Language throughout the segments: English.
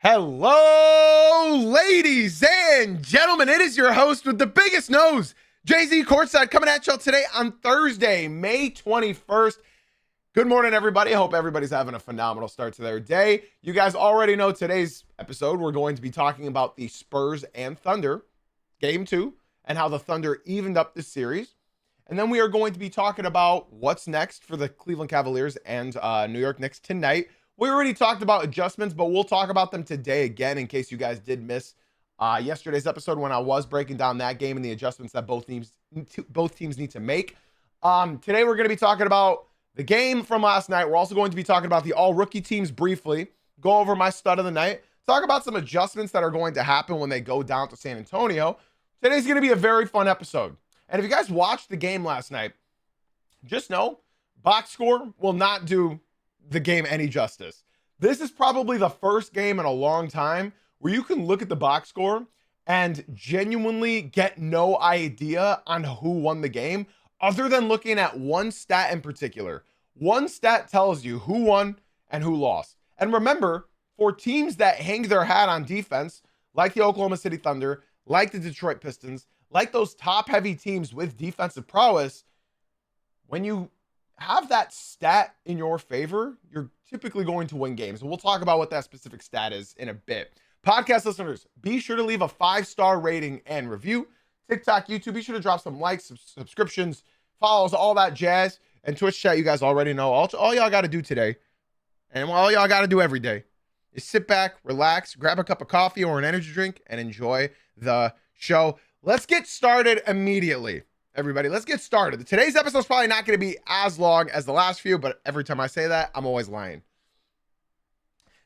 Hello, ladies and gentlemen. It is your host with the biggest nose, Jay-Z Courtside, coming at y'all today on Thursday, May 21st. Good morning, everybody. I hope everybody's having a phenomenal start to their day. You guys already know today's episode, we're going to be talking about the Spurs and Thunder, Game 2, and how the Thunder evened up this series. And then we are going to be talking about what's next for the Cleveland Cavaliers and New York Knicks tonight. We already talked about adjustments, but we'll talk about them today again in case you guys did miss yesterday's episode when I was breaking down that game and the adjustments that both teams need to make. Today we're going to be talking about the game from last night. We're also going to be talking about the all-rookie teams briefly, go over my stud of the night, talk about some adjustments that are going to happen when they go down to San Antonio. Today's going to be a very fun episode. And if you guys watched the game last night, just know box score will not do the game any justice. This is probably the first game in a long time where you can look at the box score and genuinely get no idea on who won the game other than looking at one stat in particular. One stat tells you who won and who lost. And remember, for teams that hang their hat on defense, like the Oklahoma City Thunder, like the Detroit Pistons, like those top-heavy teams with defensive prowess, when you have that stat in your favor, you're typically going to win games. And we'll talk about what that specific stat is in a bit. Podcast listeners, be sure to leave a 5-star rating and review. TikTok, YouTube, be sure to drop some likes, subscriptions, follows, all that jazz. And Twitch chat, you guys already know. All y'all got to do today, and all y'all got to do every day, is sit back, relax, grab a cup of coffee or an energy drink, and enjoy the show. Let's get started immediately. Everybody, let's get started. Today's episode is probably not going to be as long as the last few, but every time I say that, I'm always lying.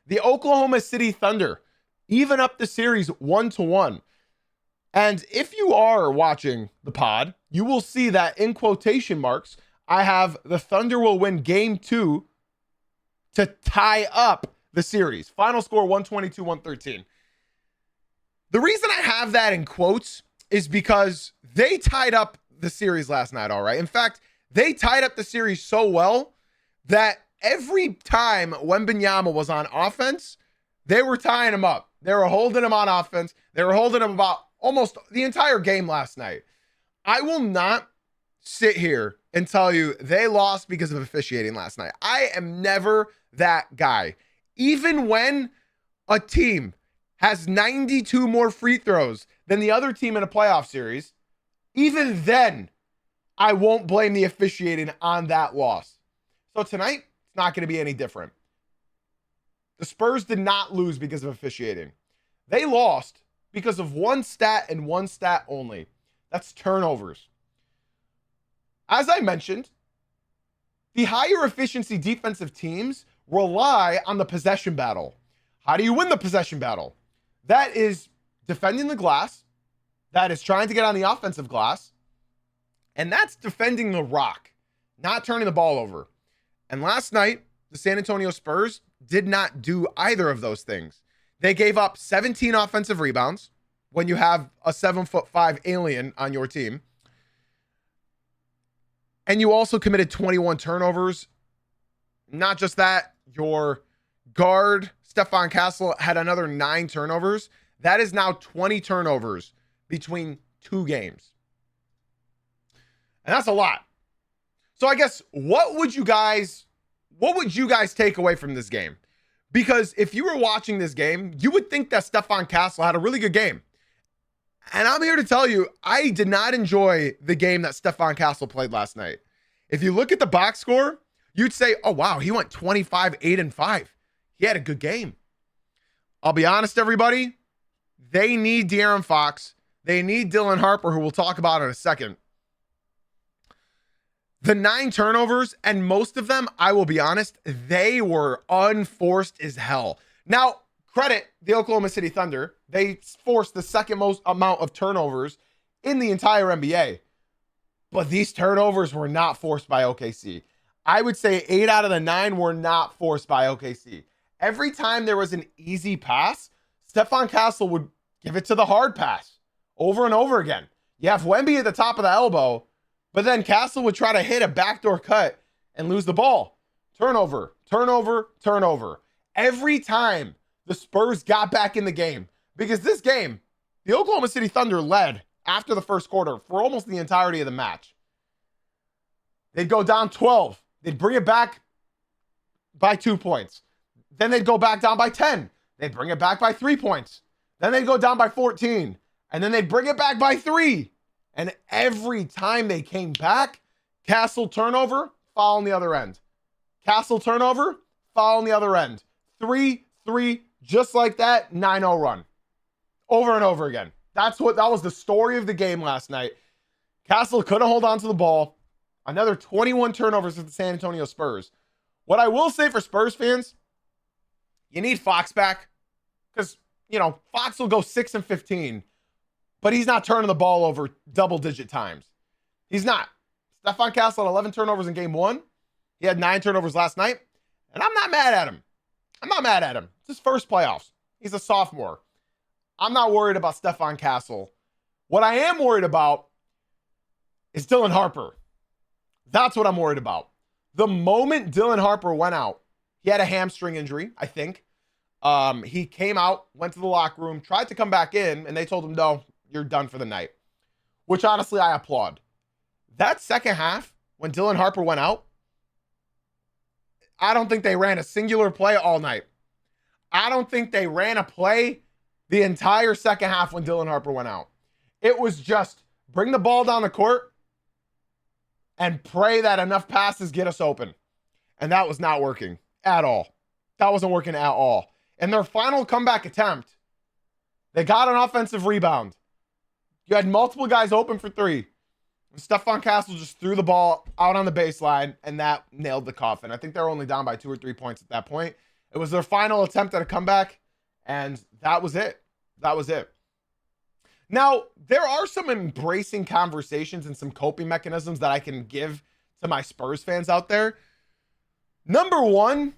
The Oklahoma City Thunder even up the series 1-1. And if you are watching the pod, you will see that in quotation marks, I have the Thunder will win game 2 to tie up the series. Final score 122-113. The reason I have that in quotes is because they tied up the series last night, all right? In fact, they tied up the series so well that every time Wembanyama was on offense, they were tying him up. They were holding him on offense. They were holding him about almost the entire game last night. I will not sit here and tell you they lost because of officiating last night. I am never that guy. Even when a team has 92 more free throws than the other team in a playoff series, even then, I won't blame the officiating on that loss. So tonight, it's not going to be any different. The Spurs did not lose because of officiating. They lost because of one stat and one stat only. That's turnovers. As I mentioned, the higher efficiency defensive teams rely on the possession battle. How do you win the possession battle? That is defending the glass. That is trying to get on the offensive glass. And that's defending the rock, not turning the ball over. And last night, the San Antonio Spurs did not do either of those things. They gave up 17 offensive rebounds when you have a 7'5" alien on your team. And you also committed 21 turnovers. Not just that, your guard, Stephon Castle, had another 9 turnovers. That is now 20 turnovers between 2 games. And that's a lot. So I guess what would you guys take away from this game? Because if you were watching this game, you would think that Stephon Castle had a really good game. And I'm here to tell you, I did not enjoy the game that Stephon Castle played last night. If you look at the box score, you'd say, oh wow, he went 25, 8, and 5. He had a good game. I'll be honest, everybody. They need De'Aaron Fox. They need Dylan Harper, who we'll talk about in a second. The 9 turnovers, and most of them, I will be honest, they were unforced as hell. Now, credit the Oklahoma City Thunder. They forced the second most amount of turnovers in the entire NBA. But these turnovers were not forced by OKC. I would say 8 out of the 9 were not forced by OKC. Every time there was an easy pass, Stephon Castle would give it to the hard pass over and over again. You have Wemby at the top of the elbow, but then Castle would try to hit a backdoor cut and lose the ball. Turnover, turnover, turnover. Every time the Spurs got back in the game. Because this game, the Oklahoma City Thunder led after the first quarter for almost the entirety of the match. They'd go down 12. They'd bring it back by 2 points. Then they'd go back down by 10. They'd bring it back by 3 points. Then they'd go down by 14. And then they'd bring it back by 3. And every time they came back, Castle turnover, foul on the other end. Castle turnover, foul on the other end. 3-3, just like that, 9-0 run. Over and over again. That was the story of the game last night. Castle couldn't hold on to the ball. Another 21 turnovers for the San Antonio Spurs. What I will say for Spurs fans, you need Fox back. Because, Fox will go 6-15. But he's not turning the ball over double-digit times. He's not. Stephon Castle had 11 turnovers in game 1. He had 9 turnovers last night. And I'm not mad at him. It's his first playoffs. He's a sophomore. I'm not worried about Stephon Castle. What I am worried about is Dylan Harper. That's what I'm worried about. The moment Dylan Harper went out, he had a hamstring injury, I think. He came out, went to the locker room, tried to come back in, and they told him, no, you're done for the night. Which, honestly, I applaud. That second half, when Dylan Harper went out, I don't think they ran a singular play all night. I don't think they ran a play the entire second half when Dylan Harper went out. It was just bring the ball down the court and pray that enough passes get us open. And that was not working at all. That wasn't working at all. In their final comeback attempt, they got an offensive rebound. You had multiple guys open for 3. Stephon Castle just threw the ball out on the baseline, and that nailed the coffin. I think they were only down by 2 or 3 points at that point. It was their final attempt at a comeback, and that was it. Now, there are some embracing conversations and some coping mechanisms that I can give to my Spurs fans out there. Number one,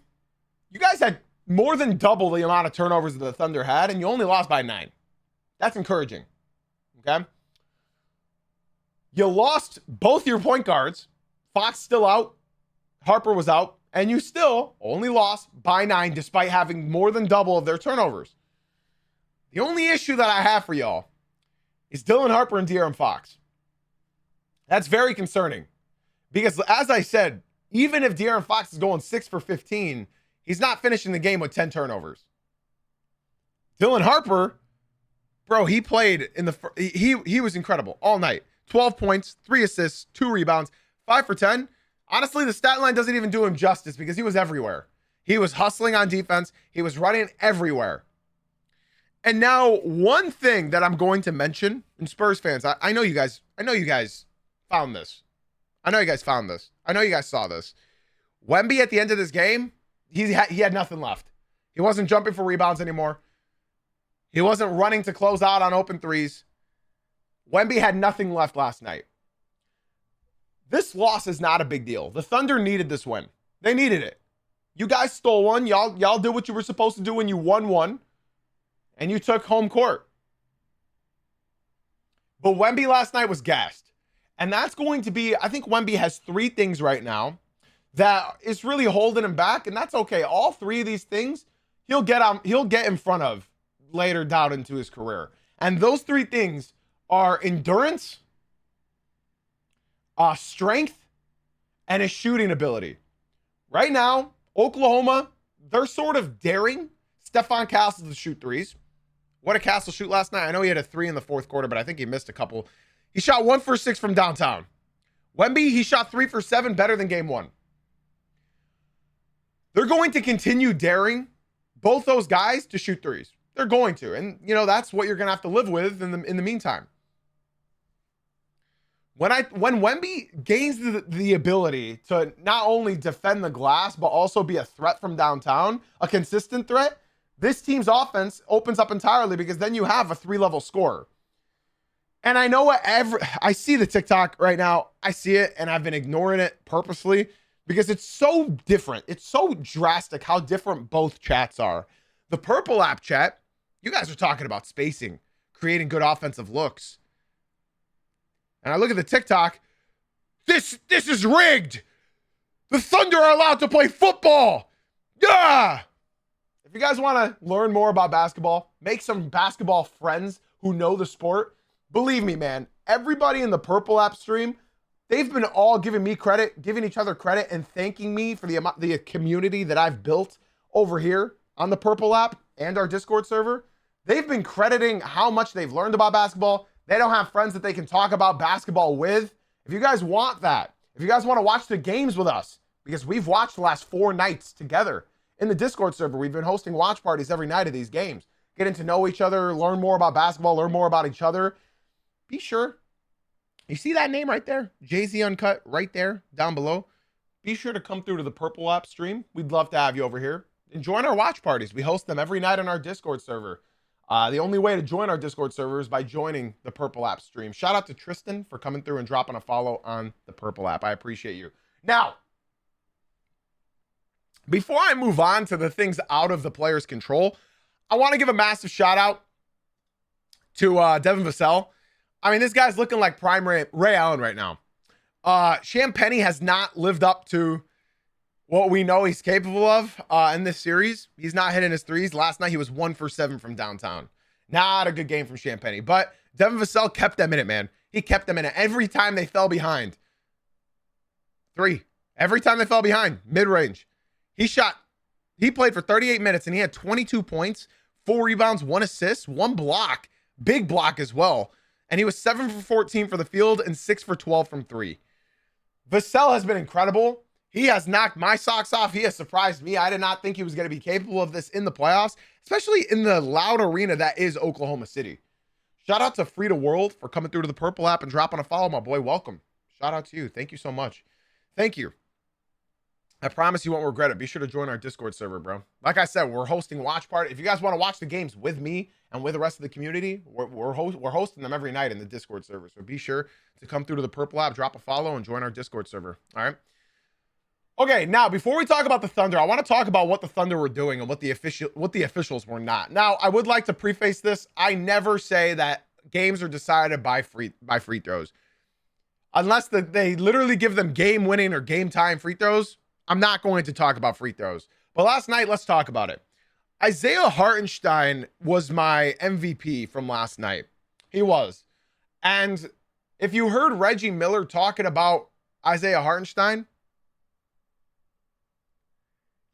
you guys had more than double the amount of turnovers that the Thunder had, and you only lost by 9. That's encouraging. Okay? You lost both your point guards. Fox still out. Harper was out. And you still only lost by 9 despite having more than double of their turnovers. The only issue that I have for y'all is Dylan Harper and De'Aaron Fox. That's very concerning. Because as I said, even if De'Aaron Fox is going 6 for 15, he's not finishing the game with 10 turnovers. Dylan Harper, bro, he played in he was incredible all night. 12 points, 3 assists, 2 rebounds, 5 for 10. Honestly, the stat line doesn't even do him justice because he was everywhere. He was hustling on defense. He was running everywhere. And now, one thing that I'm going to mention, and Spurs fans, I know you guys found this. I know you guys saw this. Wemby at the end of this game, he had nothing left. He wasn't jumping for rebounds anymore. He wasn't running to close out on open threes. Wemby had nothing left last night. This loss is not a big deal. The Thunder needed this win. They needed it. You guys stole one. Y'all did what you were supposed to do when you won one. And you took home court. But Wemby last night was gassed. And that's going to be, I think Wemby has 3 things right now that is really holding him back. And that's okay. All 3 of these things he'll get in front of later down into his career. And those 3 things are endurance, strength, and his shooting ability. Right now, Oklahoma, they're sort of daring Stephon Castle to shoot threes. What did Castle shoot last night? I know he had a 3 in the fourth quarter, but I think he missed a couple. He shot 1 for 6 from downtown. Wemby, he shot 3 for 7, better than game 1. They're going to continue daring both those guys to shoot threes. They're going to. And, that's what you're going to have to live with in the meantime. When Wemby gains the ability to not only defend the glass, but also be a threat from downtown, a consistent threat, this team's offense opens up entirely because then you have a 3-level scorer. And I know I see the TikTok right now. I see it, and I've been ignoring it purposely because it's so different. It's so drastic how different both chats are. The Purple app chat, you guys are talking about spacing, creating good offensive looks. And I look at the TikTok, this is rigged. The Thunder are allowed to play football. Yeah. you guys want to learn more about basketball, make some basketball friends who know the sport, believe me, man, everybody in the Purple App stream, they've been all giving me credit, giving each other credit, and thanking me for the community that I've built over here on the Purple App and our Discord server. They've been crediting how much they've learned about basketball. They don't have friends that they can talk about basketball with. If you guys want that, if you guys want to watch the games with us, because we've watched the last 4 nights together in the Discord server. We've been hosting watch parties every night of these games, getting to know each other, learn more about basketball, learn more about each other. Be sure, you see that name right there? Jay-Z Uncut right there down below. Be sure to come through to the Purple App stream. We'd love to have you over here and join our watch parties. We host them every night on our Discord server. The only way to join our Discord server is by joining the Purple App stream. Shout out to Tristan for coming through and dropping a follow on the Purple App. I appreciate you. Now, before I move on to the things out of the player's control, I want to give a massive shout out to Devin Vassell. I mean, this guy's looking like prime Ray Allen right now. Champagny has not lived up to what we know he's capable of in this series. He's not hitting his threes. Last night, he was 1 for 7 from downtown. Not a good game from Champagny. But Devin Vassell kept them in it, man. He kept them in it. Every time they fell behind. 3. Every time they fell behind. Mid-range. He played for 38 minutes, and he had 22 points, 4 rebounds, 1 assist, 1 block. Big block as well. And he was 7 for 14 for the field and 6 for 12 from 3. Vassell has been incredible. He has knocked my socks off. He has surprised me. I did not think he was going to be capable of this in the playoffs, especially in the loud arena that is Oklahoma City. Shout out to Free to World for coming through to the Purple App and dropping a follow, my boy. Welcome. Shout out to you. Thank you so much. Thank you. I promise you won't regret it. Be sure to join our Discord server, bro. Like I said, we're hosting watch party. If you guys want to watch the games with me and with the rest of the community, we're hosting them every night in the Discord server. So be sure to come through to the Purple App, drop a follow, and join our Discord server. All right. Okay, now before we talk about the Thunder, I want to talk about what the Thunder were doing and what the officials were not. Now, I would like to preface this. I never say that games are decided by free throws. Unless they literally give them game-winning or game-time free throws, I'm not going to talk about free throws. But last night, let's talk about it. Isaiah Hartenstein was my MVP from last night. He was. And if you heard Reggie Miller talking about Isaiah Hartenstein,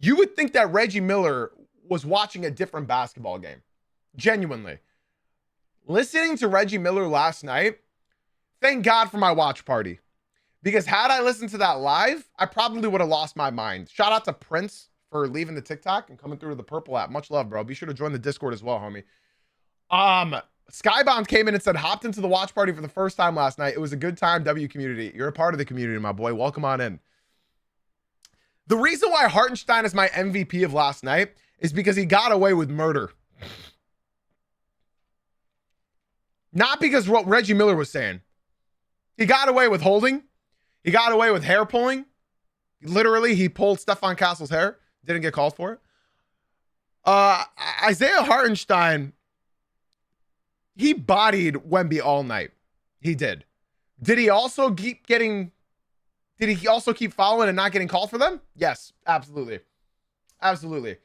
you would think that Reggie Miller was watching a different basketball game. Genuinely. Listening to Reggie Miller last night, thank God for my watch party. Because had I listened to that live, I probably would have lost my mind. Shout out to Prince for leaving the TikTok and coming through to the Purple App. Much love, bro. Be sure to join the Discord as well, homie. Skybound came in and said, hopped into the watch party for the first time last night. It was a good time, W community. You're a part of the community, my boy. Welcome on in. The reason why Hartenstein is my MVP of last night is because he got away with murder. Not because what Reggie Miller was saying. He got away with holding. He got away with hair pulling. Literally, he pulled Stephon Castle's hair. Didn't get called for it. Isaiah Hartenstein, he bodied Wemby all night. He did. Did he also keep fouling and not getting called for them? Yes, absolutely. Absolutely.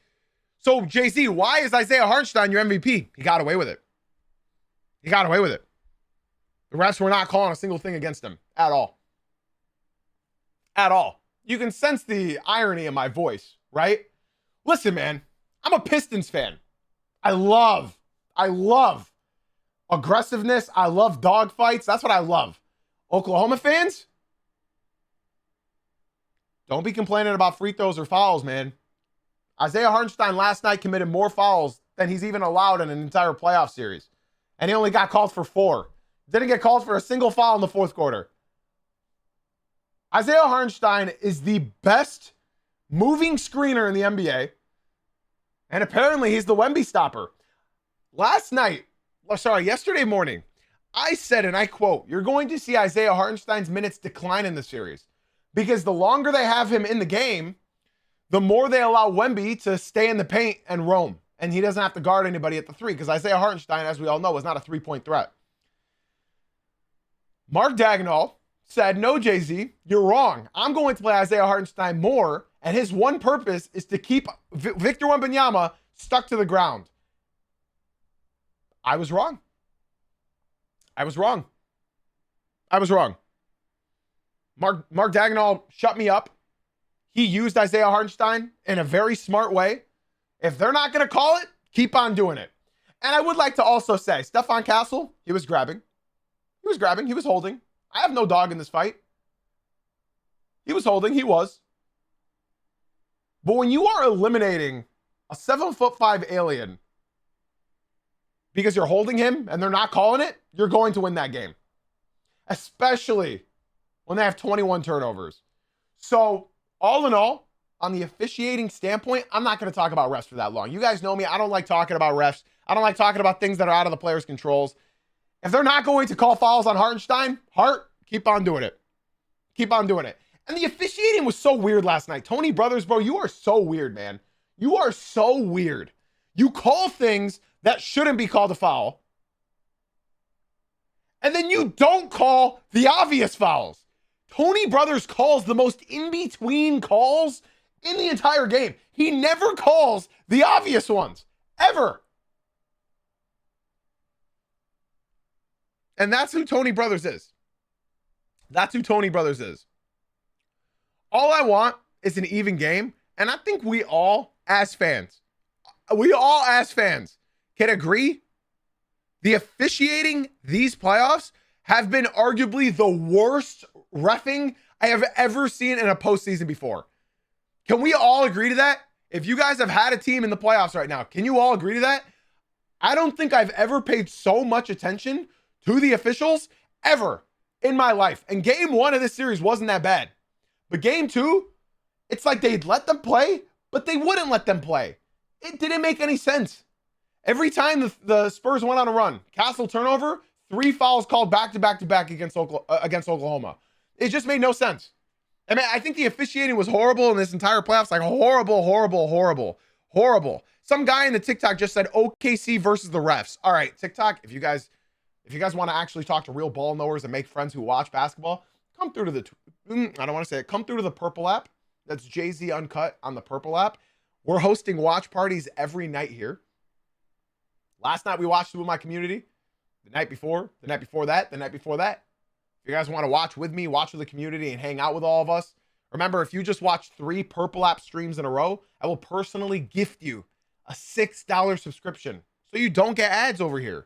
So, JC, why is Isaiah Hartenstein your MVP? He got away with it. He got away with it. The refs were not calling a single thing against him at all. At all. You can sense the irony in my voice, right? Listen, man, I'm a Pistons fan. I love aggressiveness. I love dogfights. That's what I love. Oklahoma fans, don't be complaining about free throws or fouls, man. Isaiah Hartenstein last night committed more fouls than he's even allowed in an entire playoff series. And he only got called for 4. Didn't get called for a single foul in the fourth quarter. Isaiah Hartenstein is the best moving screener in the NBA. And apparently he's the Wemby stopper. Yesterday morning, I said, and I quote, you're going to see Isaiah Hartenstein's minutes decline in the series. Because the longer they have him in the game, the more they allow Wemby to stay in the paint and roam. And he doesn't have to guard anybody at the 3. Because Isaiah Hartenstein, as we all know, is not a 3-point threat. Mark Dagnall said, no, Jay-Z, you're wrong. I'm going to play Isaiah Hartenstein more, and his one purpose is to keep Victor Wembanyama stuck to the ground. I was wrong. I was wrong. I was wrong. Mark Dagnall shut me up. He used Isaiah Hartenstein in a very smart way. If they're not going to call it, keep on doing it. And I would like to also say, Stephon Castle, he was grabbing. He was grabbing. He was holding. I have no dog in this fight. He was holding. He was. But when you are eliminating a 7'5" alien because you're holding him and they're not calling it, you're going to win that game. Especially when they have 21 turnovers. So, all in all, on the officiating standpoint, I'm not going to talk about refs for that long. You guys know me. I don't like talking about refs. I don't like talking about things that are out of the players' controls. If they're not going to call fouls on Hartenstein, keep on doing it. Keep on doing it. And the officiating was so weird last night. Tony Brothers, bro, you are so weird, man. You are so weird. You call things that shouldn't be called a foul. And then you don't call the obvious fouls. Tony Brothers calls the most in-between calls in the entire game. He never calls the obvious ones, ever. And that's who Tony Brothers is. That's who Tony Brothers is. All I want is an even game. And I think we all, as fans, can agree the officiating these playoffs have been arguably the worst reffing I have ever seen in a postseason before. Can we all agree to that? If you guys have had a team in the playoffs right now, can you all agree to that? I don't think I've ever paid so much attention to the officials ever in my life. And game one of this series wasn't that bad. But game two, it's like they'd let them play, but they wouldn't let them play. It didn't make any sense. Every time the Spurs went on a run, Castle turnover, 3 fouls called back-to-back against Oklahoma. It just made no sense. I mean, I think the officiating was horrible in this entire playoffs. Like horrible. Some guy in the TikTok just said OKC versus the refs. All right, TikTok, if you guys want to actually talk to real ball knowers and make friends who watch basketball, come through to the, I don't want to say it, come through to the Purple app. That's Jay-Z Uncut on the Purple app. We're hosting watch parties every night here. Last night we watched it with my community. The night before that. If you guys want to watch with me, watch with the community, and hang out with all of us, remember, if you just watch 3 Purple app streams in a row, I will personally gift you a $6 subscription so you don't get ads over here.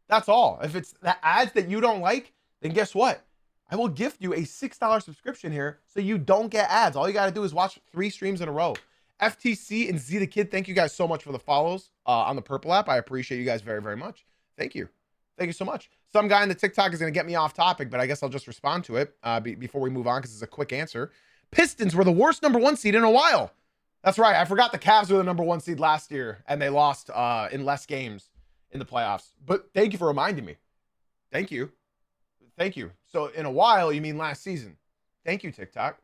That's all. If it's the ads that you don't like, then guess what? I will gift you a $6 subscription here so you don't get ads. All you got to do is watch 3 streams in a row. FTC and Z the Kid, thank you guys so much for the follows on the Purple app. I appreciate you guys very, very much. Thank you. Thank you so much. Some guy in the TikTok is going to get me off topic, but I guess I'll just respond to it before we move on because it's a quick answer. Pistons were the worst number 1 seed in a while. That's right. I forgot the Cavs were the number 1 seed last year, and they lost in less games in the playoffs. But thank you for reminding me. Thank you. Thank you. So in a while, you mean last season. Thank you, TikTok.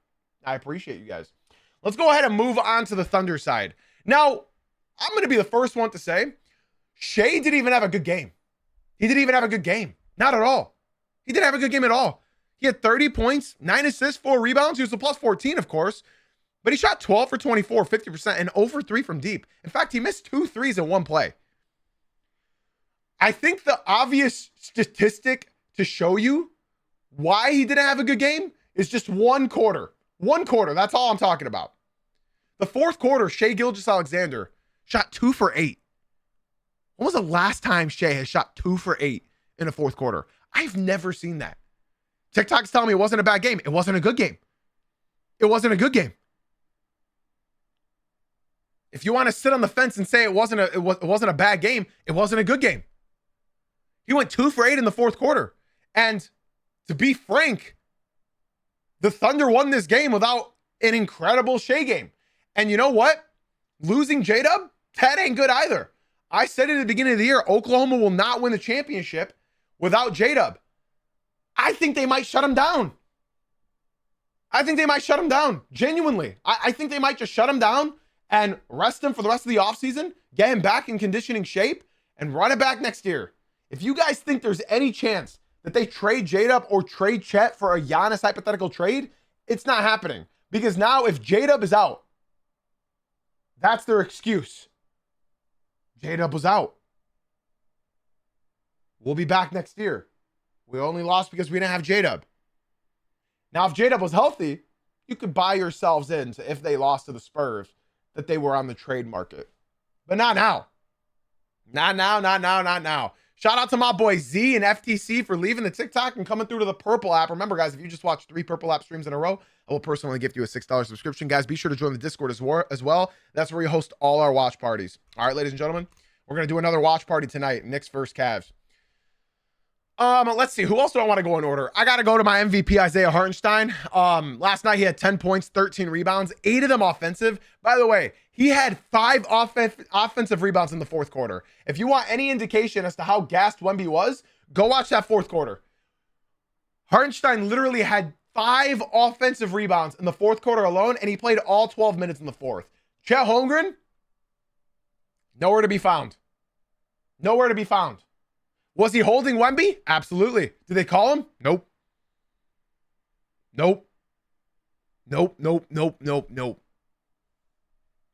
I appreciate you guys. Let's go ahead and move on to the Thunder side. Now, I'm going to be the first one to say, Shea didn't even have a good game. He didn't even have a good game. Not at all. He didn't have a good game at all. He had 30 points, 9 assists, 4 rebounds. He was a plus 14, of course. But he shot 12 for 24, 50%, and over 3 from deep. In fact, he missed 2 threes in one play. I think the obvious statistic to show you why he didn't have a good game is just one quarter. One quarter. That's all I'm talking about. The fourth quarter, Shai Gilgeous-Alexander shot 2 for 8. When was the last time Shai has shot 2 for 8 in a fourth quarter? I've never seen that. TikTok's telling me it wasn't a bad game. It wasn't a good game. It wasn't a good game. If you want to sit on the fence and say it wasn't a bad game, it wasn't a good game. He went 2 for 8 in the fourth quarter. And to be frank, the Thunder won this game without an incredible Shai game. And you know what? Losing J-Dub, that ain't good either. I said it at the beginning of the year, Oklahoma will not win the championship without J-Dub. I think they might shut him down. Genuinely. I think they might just shut him down and rest him for the rest of the offseason, get him back in conditioning shape, and run it back next year. If you guys think there's any chance that they trade J-Dub or trade Chet for a Giannis hypothetical trade, it's not happening. Because now if J-Dub is out, that's their excuse. J-Dub was out. We'll be back next year. We only lost because we didn't have J-Dub. Now, if J-Dub was healthy, you could buy yourselves into, if they lost to the Spurs, that they were on the trade market. But not now. Not now. Shout out to my boy Z and FTC for leaving the TikTok and coming through to the Purple app. Remember, guys, if you just watched 3 Purple app streams in a row, I will personally gift you a $6 subscription. Guys, be sure to join the Discord as well. That's where we host all our watch parties. All right, ladies and gentlemen, we're going to do another watch party tonight. Knicks versus Cavs. Let's see. Who else do I want to go in order? I got to go to my MVP, Isaiah Hartenstein. Last night he had 10 points, 13 rebounds, 8 of them offensive. By the way, he had 5 offensive rebounds in the fourth quarter. If you want any indication as to how gassed Wemby was, go watch that fourth quarter. Hartenstein literally had 5 offensive rebounds in the fourth quarter alone, and he played all 12 minutes in the fourth. Chet Holmgren, nowhere to be found. Nowhere to be found. Was he holding Wemby? Absolutely. Did they call him? Nope.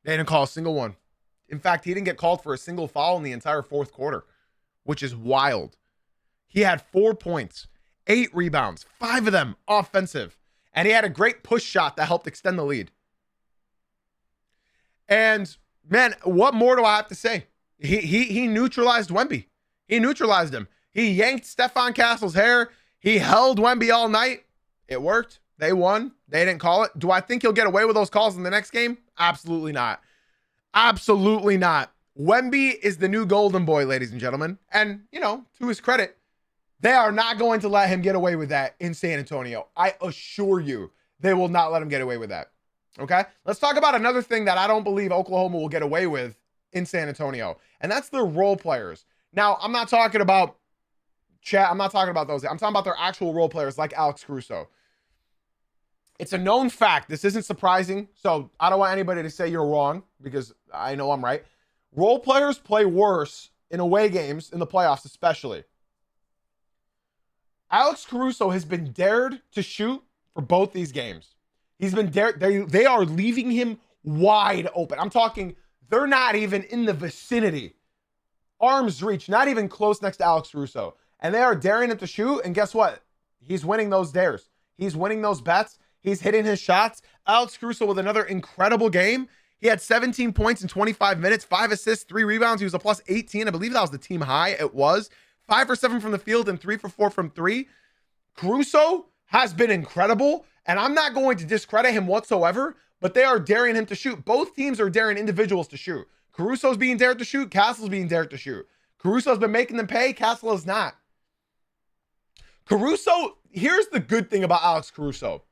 They didn't call a single one. In fact, he didn't get called for a single foul in the entire fourth quarter, which is wild. He had 4 points, 8 rebounds, 5 of them offensive, and he had a great push shot that helped extend the lead. And man, what more do I have to say? He neutralized Wemby. He neutralized him. He yanked Stephon Castle's hair. He held Wemby all night. It worked. They won. They didn't call it. Do I think he'll get away with those calls in the next game? Absolutely not. Absolutely not. Wemby is the new golden boy, ladies and gentlemen. And, you know, to his credit, they are not going to let him get away with that in San Antonio. I assure you, they will not let him get away with that. Okay? Let's talk about another thing that I don't believe Oklahoma will get away with in San Antonio, and that's their role players. Now, I'm not talking about chat. I'm not talking about those. I'm talking about their actual role players like Alex Caruso. It's a known fact. This isn't surprising. So I don't want anybody to say you're wrong because I know I'm right. Role players play worse in away games in the playoffs, especially. Alex Caruso has been dared to shoot for both these games. He's been dared. They are leaving him wide open. I'm talking, they're not even in the vicinity. Arm's reach, not even close next to Alex Caruso. And they are daring him to shoot. And guess what? He's winning those dares. He's winning those bets. He's hitting his shots. Alex Caruso with another incredible game. He had 17 points in 25 minutes, 5 assists, 3 rebounds. He was a plus 18. I believe that was the team high. It was 5 for 7 from the field and 3 for 4 from 3. Caruso has been incredible. And I'm not going to discredit him whatsoever, but they are daring him to shoot. Both teams are daring individuals to shoot. Caruso's being dared to shoot. Castle's being dared to shoot. Caruso's been making them pay. Castle is not. Caruso, here's the good thing about Alex Caruso.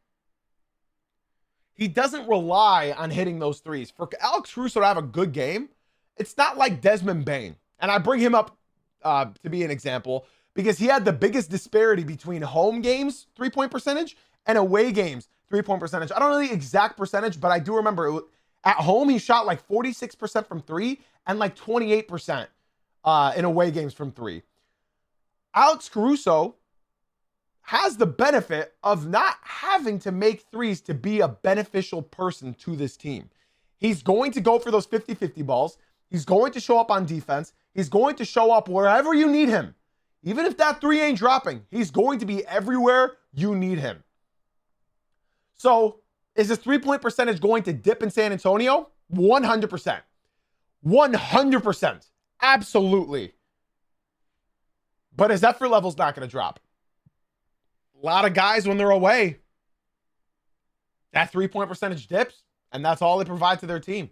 He doesn't rely on hitting those threes. For Alex Caruso to have a good game, it's not like Desmond Bane. And I bring him up to be an example because he had the biggest disparity between home games, 3-point percentage, and away games, 3-point percentage. I don't know the exact percentage, but I do remember at home, he shot like 46% from 3 and like 28% in away games from 3. Alex Caruso has the benefit of not having to make threes to be a beneficial person to this team. He's going to go for those 50-50 balls. He's going to show up on defense. He's going to show up wherever you need him. Even if that 3 ain't dropping, he's going to be everywhere you need him. So, is his 3-point percentage going to dip in San Antonio? 100%. 100%. Absolutely. But his effort level's not going to drop. A lot of guys, when they're away, that 3-point percentage dips, and that's all they provide to their team.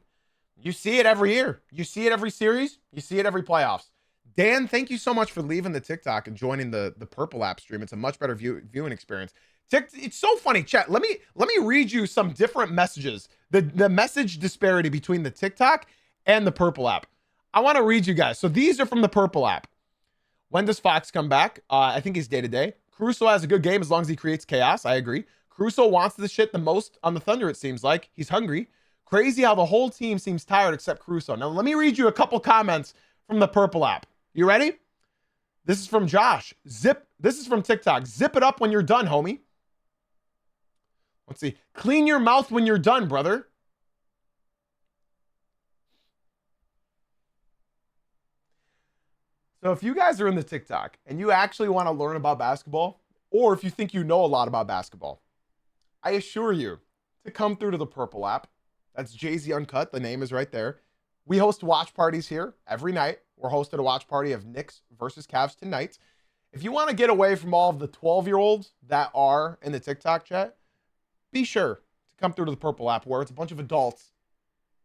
You see it every year. You see it every series. You see it every playoffs. Dan, thank you so much for leaving the TikTok and joining the Purple app stream. It's a much better viewing experience. It's so funny, chat. Let me read you some different messages. The message disparity between the TikTok and the Purple app. I want to read you guys. So these are from the Purple app. When does Fox come back? I think he's day-to-day. Caruso has a good game as long as he creates chaos. I agree. Caruso wants this shit the most on the Thunder, it seems like. He's hungry. Crazy how the whole team seems tired except Caruso. Now, let me read you a couple comments from the Purple app. You ready? This is from Josh. This is from TikTok. Zip it up when you're done, homie. Let's see. Clean your mouth when you're done, brother. So if you guys are in the TikTok and you actually want to learn about basketball, or if you think you know a lot about basketball, I assure you to come through to the Purple app. That's Jay-Z Uncut. The name is right there. We host watch parties here every night. We're hosting a watch party of Knicks versus Cavs tonight. If you want to get away from all of the 12-year-olds that are in the TikTok chat, be sure to come through to the Purple app where it's a bunch of adults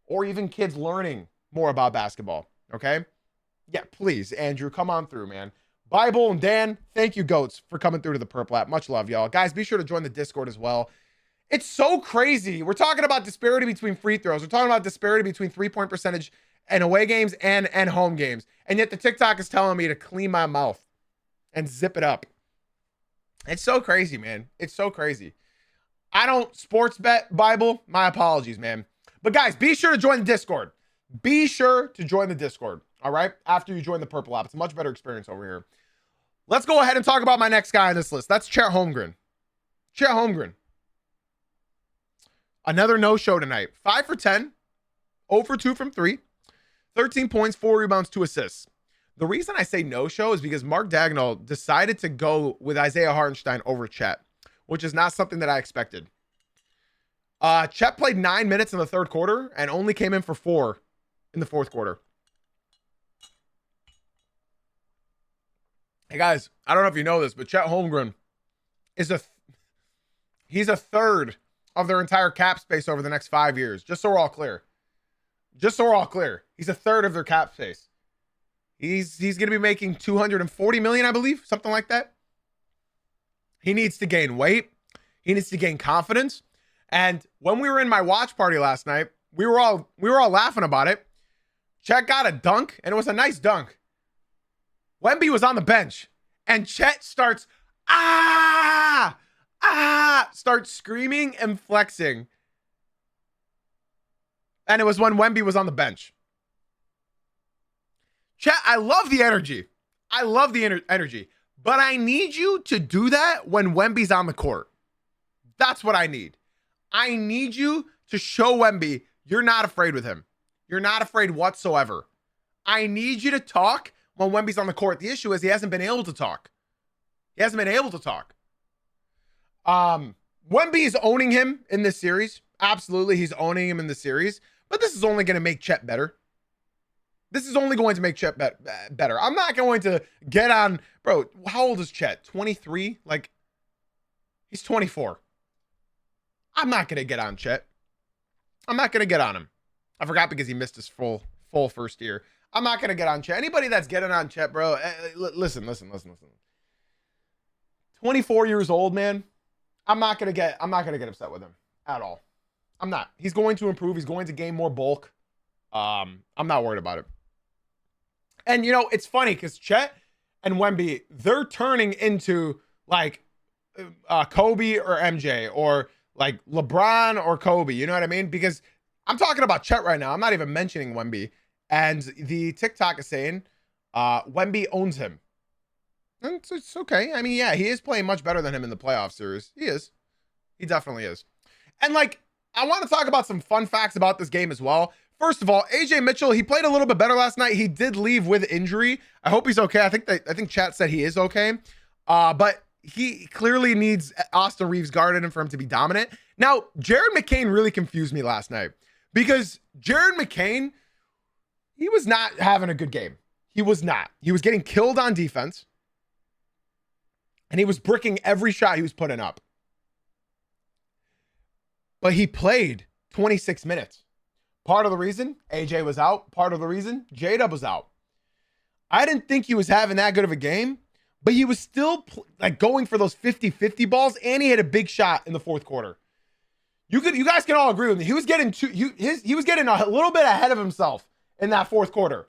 or even kids learning more about basketball. Okay? Yeah, please, Andrew, come on through, man. Bible and Dan, thank you, GOATs, for coming through to the Purple app. Much love, y'all. Guys, be sure to join the Discord as well. It's so crazy. We're talking about disparity between free throws. We're talking about disparity between three-point percentage and away games and home games. And yet the TikTok is telling me to clean my mouth and zip it up. It's so crazy, man. It's so crazy. I don't sports bet, Bible. My apologies, man. But guys, be sure to join the Discord. Be sure to join the Discord, all right? After you join the Purple app. It's a much better experience over here. Let's go ahead and talk about my next guy on this list. That's Chet Holmgren. Chet Holmgren. Another no-show tonight. 5 for 10. 0 for 2 from 3. 13 points, 4 rebounds, 2 assists. The reason I say no-show is because Mark Dagnall decided to go with Isaiah Hartenstein over Chet, which is not something that I expected. Chet played 9 minutes in the third quarter and only came in for 4 in the fourth quarter. Hey, guys, I don't know if you know this, but Chet Holmgren is he's a third of their entire cap space over the next 5 years. Just so we're all clear. Just so we're all clear. He's a third of their cap space. He's going to be making $240 million, I believe, something like that. He needs to gain weight. He needs to gain confidence. And when we were in my watch party last night, we were all laughing about it. Chet got a dunk, and it was a nice dunk. Wemby was on the bench, and Chet starts starts screaming and flexing. And it was when Wemby was on the bench. Chet, I love the energy. I love the energy. But I need you to do that when Wemby's on the court. That's what I need. I need you to show Wemby you're not afraid with him. You're not afraid whatsoever. I need you to talk when Wemby's on the court. The issue is he hasn't been able to talk. He hasn't been able to talk. Wemby is owning him in this series. Absolutely, he's owning him in the series. But this is only going to make Chet better. This is only going to make Chet better. I'm not going to get on... Bro, how old is Chet? 23? Like, he's 24. I'm not going to get on Chet. I'm not going to get on him. I forgot because he missed his full first year. I'm not going to get on Chet. Anybody that's getting on Chet, bro, listen. 24 years old, man. I'm not going to get upset with him at all. I'm not. He's going to improve. He's going to gain more bulk. I'm not worried about it. And, you know, it's funny because Chet and Wemby, they're turning into like Kobe or MJ or like LeBron or Kobe. You know what I mean? Because I'm talking about Chet right now. I'm not even mentioning Wemby. And the TikTok is saying Wemby owns him. And it's okay. I mean, yeah, he is playing much better than him in the playoff series. He is. He definitely is. And like, I want to talk about some fun facts about this game as well. First of all, AJ Mitchell, he played a little bit better last night. He did leave with injury. I hope he's okay. I think chat said he is okay. But he clearly needs Austin Reeves guarding him for him to be dominant. Now, Jared McCain really confused me last night because Jared McCain, he was not having a good game. He was not. He was getting killed on defense. And he was bricking every shot he was putting up. But he played 26 minutes. Part of the reason AJ was out. Part of the reason J-Dub was out. I didn't think he was having that good of a game, but he was still like going for those 50-50 balls, and he had a big shot in the fourth quarter. You guys can all agree with me. He was getting he was getting a little bit ahead of himself in that fourth quarter.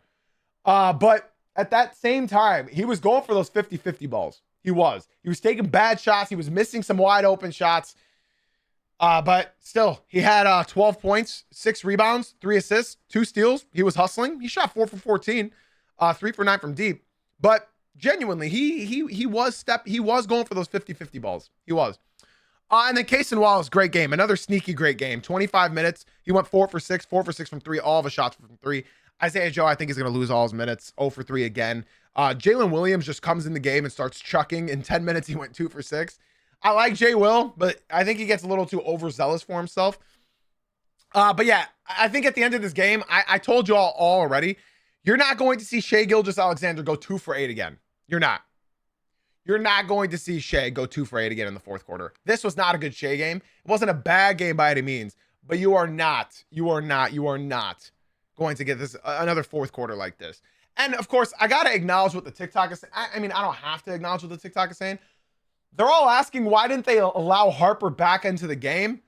But at that same time, he was going for those 50-50 balls. He was taking bad shots. He was missing some wide open shots. But still, he had 12 points, 6 rebounds, 3 assists, 2 steals. He was hustling. He shot 4 for 14, 3 for 9 from deep. But genuinely, he was going for those 50-50 balls. He was. And then Cason Wallace, great game. Another sneaky great game. 25 minutes. He went 4 for 6 from 3, all of his shots from 3. Isaiah Joe, I think he's going to lose all his minutes. 0 for 3 again. Jalen Williams just comes in the game and starts chucking. In 10 minutes, he went 2 for 6. I like Jay Will, but I think he gets a little too overzealous for himself. But yeah, I think at the end of this game, I told you all already, you're not going to see Shai Gilgeous-Alexander go 2 for 8 again. You're not. You're not going to see Shai go 2 for 8 again in the fourth quarter. This was not a good Shai game. It wasn't a bad game by any means, but you are not going to get this another fourth quarter like this. And of course, I got to acknowledge what the TikTok is saying. I mean, I don't have to acknowledge what the TikTok is saying. They're all asking, why didn't they allow Harper back into the game?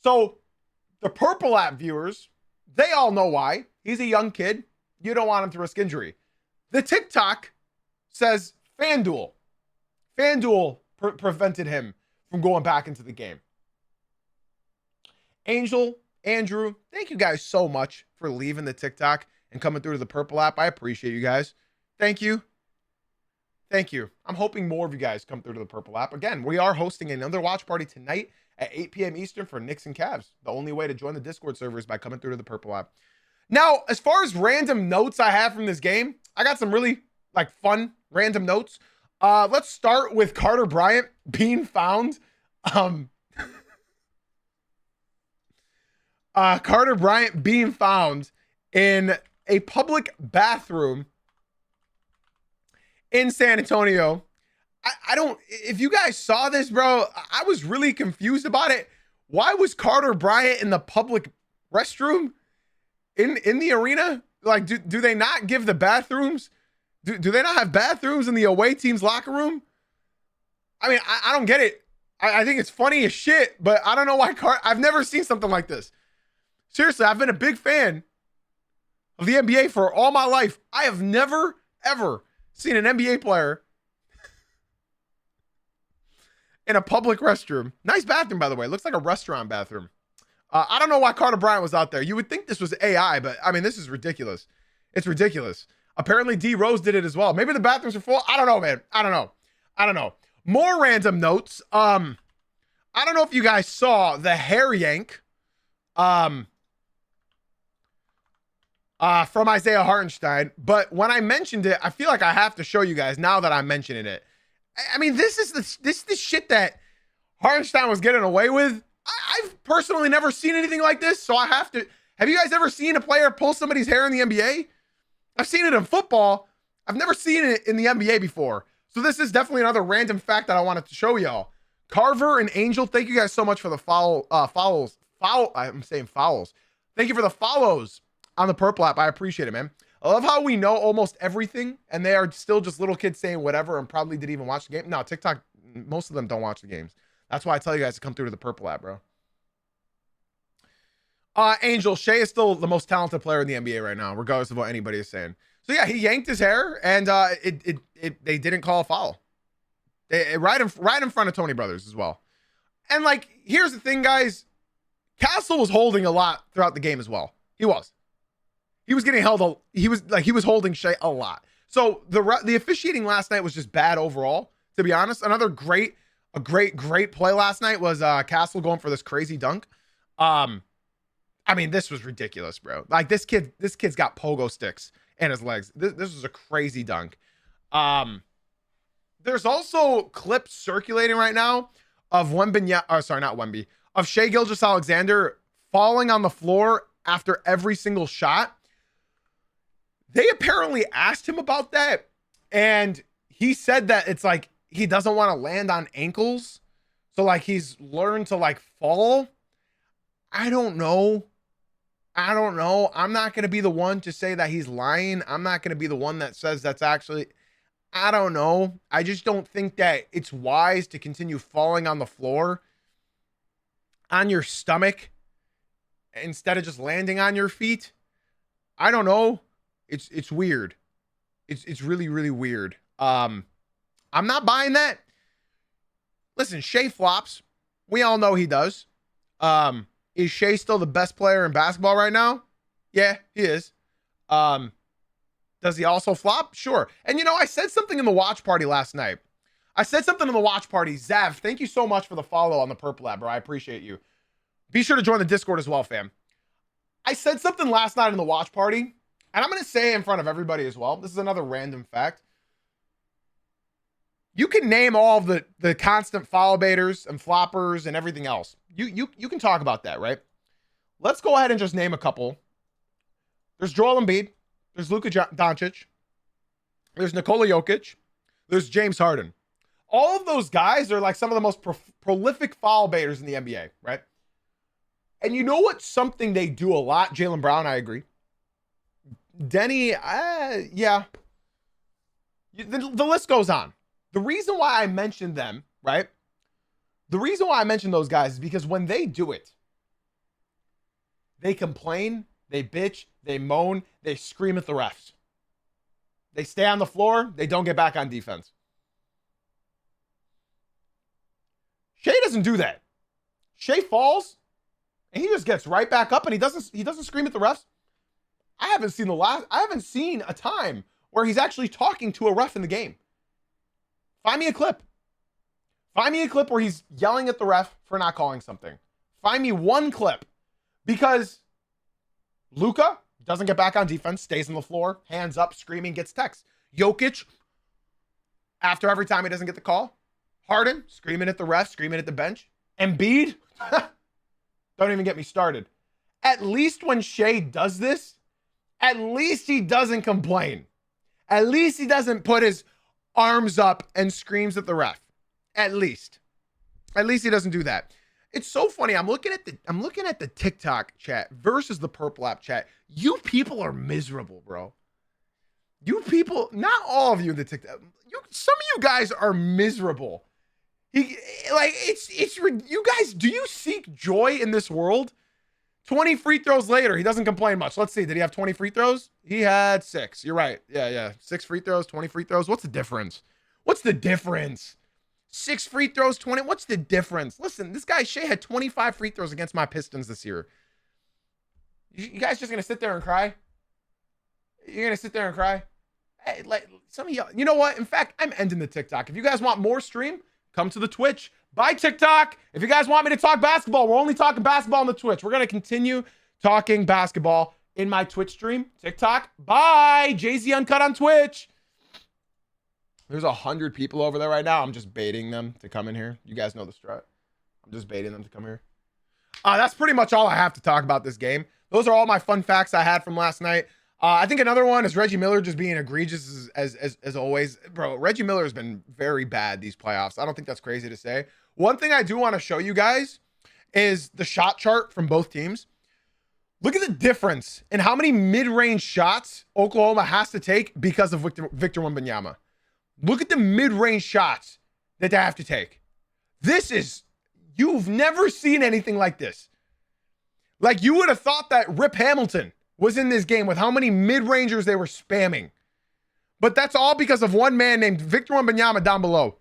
So the Purple app viewers, they all know why. He's a young kid. You don't want him to risk injury. The TikTok says FanDuel. FanDuel prevented him from going back into the game. Angel, Andrew, thank you guys so much for leaving the TikTok and coming through to the Purple app. I appreciate you guys. Thank you. Thank you. I'm hoping more of you guys come through to the Purple app. Again, we are hosting another watch party tonight at 8 p.m. Eastern for Knicks and Cavs. The only way to join the Discord server is by coming through to the Purple app. Now, as far as random notes I have from this game, I got some really fun random notes. Let's start with Carter Bryant being found. Carter Bryant being found in a public bathroom in San Antonio. I don't, if you guys saw this, bro, I was really confused about it. Why was Carter Bryant in the public restroom in the arena? Like, do they not give the bathrooms? Do they not have bathrooms in the away team's locker room? I mean, I don't get it. I think it's funny as shit, but I don't know why I've never seen something like this. Seriously, I've been a big fan of the NBA for all my life. I have never, ever seen an NBA player in a public restroom. Nice bathroom, by the way. Looks like a restaurant bathroom. I don't know why Carter Bryant was out there. You would think this was AI, but I mean, this is ridiculous. It's ridiculous. Apparently D Rose did it as well. Maybe the bathrooms are full. I don't know, man. I don't know. More random notes. I don't know if you guys saw the hair yank from Isaiah Hartenstein, but when I mentioned it, I feel like I have to show you guys now that I'm mentioning it. I mean, this is the shit that Hartenstein was getting away with. I've personally never seen anything like this, so I have to. Have you guys ever seen a player pull somebody's hair in the NBA? I've seen it in football. I've never seen it in the NBA before. So this is definitely another random fact that I wanted to show y'all. Carver and Angel, thank you guys so much for the follows. I'm saying fouls. Thank you for the follows on the Purple app. I appreciate it, man. I love how we know almost everything, and they are still just little kids saying whatever and probably didn't even watch the game. No, TikTok, most of them don't watch the games. That's why I tell you guys to come through to the Purple app, bro. Angel, Shai is still the most talented player in the NBA right now, regardless of what anybody is saying. So yeah, he yanked his hair, and they didn't call a foul. Right in front of Tony Brothers as well. And here's the thing, guys. Castle was holding a lot throughout the game as well. He was getting held. He was holding Shai a lot. So the officiating last night was just bad overall, to be honest. A great play last night was Castle going for this crazy dunk. I mean, this was ridiculous, bro. This kid's got pogo sticks in his legs. This was a crazy dunk. There's also clips circulating right now of of Shai Gilgeous-Alexander falling on the floor after every single shot. They apparently asked him about that, and he said that it's he doesn't want to land on ankles, so he's learned to fall. I don't know. I'm not going to be the one to say that he's lying. I'm not going to be the one that says that's actually, I don't know. I just don't think that it's wise to continue falling on the floor on your stomach instead of just landing on your feet. I don't know. It's weird. It's really, really weird. I'm not buying that. Listen, Shai flops. We all know he does. Is Shai still the best player in basketball right now? Yeah, he is. Does he also flop? Sure. And I said something in the watch party last night. Zav, thank you so much for the follow on the Purple app, bro. I appreciate you. Be sure to join the Discord as well, fam. I said something last night in the watch party, and I'm going to say it in front of everybody as well. This is another random fact. You can name all of the constant foul baiters and floppers and everything else. You can talk about that, right? Let's go ahead and just name a couple. There's Joel Embiid. There's Luka Doncic. There's Nikola Jokic. There's James Harden. All of those guys are like some of the most prolific foul baiters in the NBA, right? And you know what? Something they do a lot. Jaylen Brown, I agree. Denny, yeah. The list goes on. The reason why I mentioned them, right? The reason why I mentioned those guys is because when they do it, they complain, they bitch, they moan, they scream at the refs. They stay on the floor, they don't get back on defense. Shea doesn't do that. Shea falls, and he just gets right back up, and he doesn't scream at the refs. I haven't seen a time where he's actually talking to a ref in the game. Find me a clip. Find me a clip where he's yelling at the ref for not calling something. Find me one clip. Because Luka doesn't get back on defense, stays on the floor, hands up, screaming, gets text. Jokic, after every time he doesn't get the call. Harden, screaming at the ref, screaming at the bench. Embiid, don't even get me started. At least when Shea does this, at least he doesn't complain. At least he doesn't put his arms up and screams at the ref. At least he doesn't do that. It's so funny. I'm looking at the TikTok chat versus the Purple App chat. You people are miserable, bro. You people, not all of you in the TikTok. Some of you guys are miserable. You guys, do you seek joy in this world? 20 free throws later, he doesn't complain much. Let's see. Did he have 20 free throws? He had 6. You're right. Yeah. 6 free throws, 20 free throws. What's the difference? 6 free throws, 20. What's the difference? Listen, this guy Shea had 25 free throws against my Pistons this year. You guys just gonna sit there and cry? You're gonna sit there and cry? Hey, like some of y'all, you know what? In fact, I'm ending the TikTok. If you guys want more stream, come to the Twitch. Bye, TikTok. If you guys want me to talk basketball, we're only talking basketball on the Twitch. We're gonna continue talking basketball in my Twitch stream. TikTok. Bye. Jay-Z Uncut on Twitch. There's 100 people over there right now. I'm just baiting them to come in here. You guys know the strut. I'm just baiting them to come here. That's pretty much all I have to talk about this game. Those are all my fun facts I had from last night. I think another one is Reggie Miller just being egregious as always. Bro, Reggie Miller has been very bad these playoffs. I don't think that's crazy to say. One thing I do want to show you guys is the shot chart from both teams. Look at the difference in how many mid-range shots Oklahoma has to take because of Victor Wembanyama. Look at the mid-range shots that they have to take. You've never seen anything like this. Like, you would have thought that Rip Hamilton was in this game with how many mid-rangers they were spamming. But that's all because of one man named Victor Wembanyama down below.